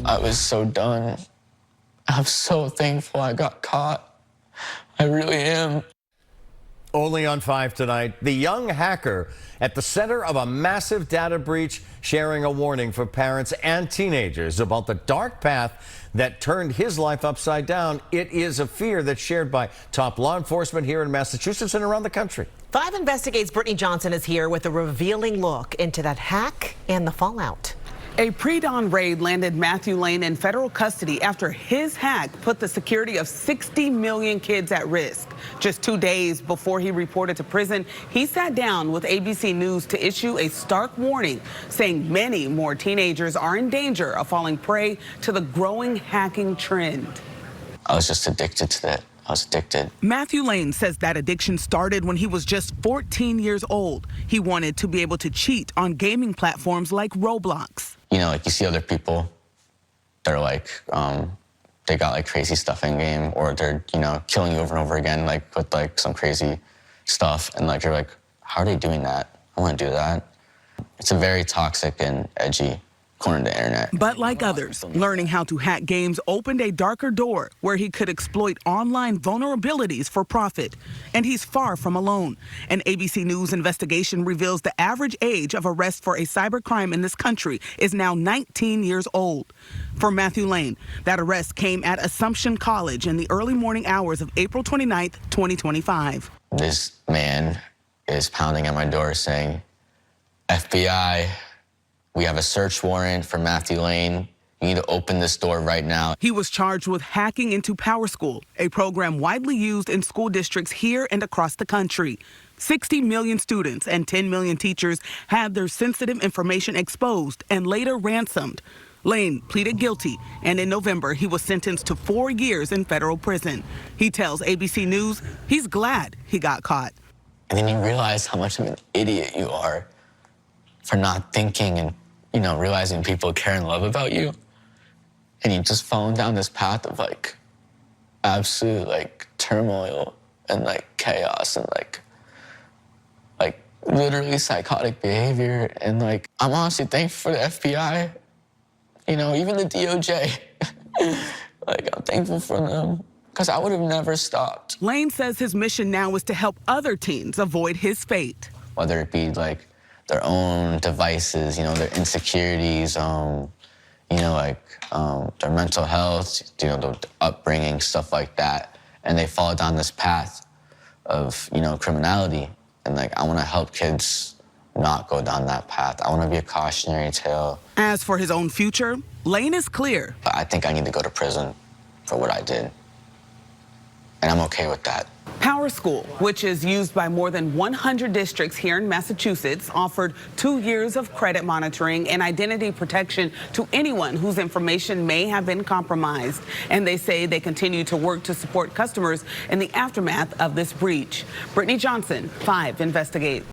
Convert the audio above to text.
I was so done. I'm so thankful I got caught. I really am. Only on 5 tonight, the young hacker at the center of a massive data breach, sharing a warning for parents and teenagers about the dark path that turned his life upside down. It is a fear that's shared by top law enforcement here in Massachusetts and around the country. 5 Investigates' Brittany Johnson is here with a revealing look into that hack and the fallout. A pre-dawn raid landed Matthew Lane in federal custody after his hack put the security of 60 million kids at risk. Just 2 days before he reported to prison, he sat down with ABC News to issue a stark warning, saying many more teenagers are in danger of falling prey to the growing hacking trend. I was just addicted to that. I was addicted. Matthew Lane says that addiction started when he was just 14 years old. He wanted to be able to cheat on gaming platforms like Roblox. You know, like you see other people, they're like, they got like crazy stuff in game, or they're, you know, killing you over and over again, like with like some crazy stuff. And like, you're like, how are they doing that? I want to do that. It's a very toxic and edgy corner of the internet. But like others, learning how to hack games opened a darker door where he could exploit online vulnerabilities for profit. And he's far from alone. An ABC News investigation reveals the average age of arrest for a cybercrime in this country is now 19 years old. For Matthew Lane, that arrest came at Assumption College in the early morning hours of April 29th, 2025. This man is pounding at my door saying, FBI, we have a search warrant for Matthew Lane. You need to open this door right now. He was charged with hacking into PowerSchool, a program widely used in school districts here and across the country. 60 million students and 10 million teachers had their sensitive information exposed and later ransomed. Lane pleaded guilty, and in November, he was sentenced to 4 years in federal prison. He tells ABC News he's glad he got caught. And then you realize how much of an idiot you are for not thinking and, you know, realizing people care and love about you. And you just fallen down this path of like absolute like turmoil and like chaos and like literally psychotic behavior. And like, I'm honestly thankful for the FBI, you know, even the DOJ. Like, I'm thankful for them because I would have never stopped. Lane says his mission now is to help other teens avoid his fate. Whether it be like their own devices, you know, their insecurities, you know, like their mental health, you know, the upbringing, stuff like that. And they fall down this path of, you know, criminality. And like, I want to help kids not go down that path. I want to be a cautionary tale. As for his own future, Lane is clear. But I think I need to go to prison for what I did. And I'm okay with that. PowerSchool, which is used by more than 100 districts here in Massachusetts, offered 2 years of credit monitoring and identity protection to anyone whose information may have been compromised. And they say they continue to work to support customers in the aftermath of this breach. Brittany Johnson, 5 Investigate.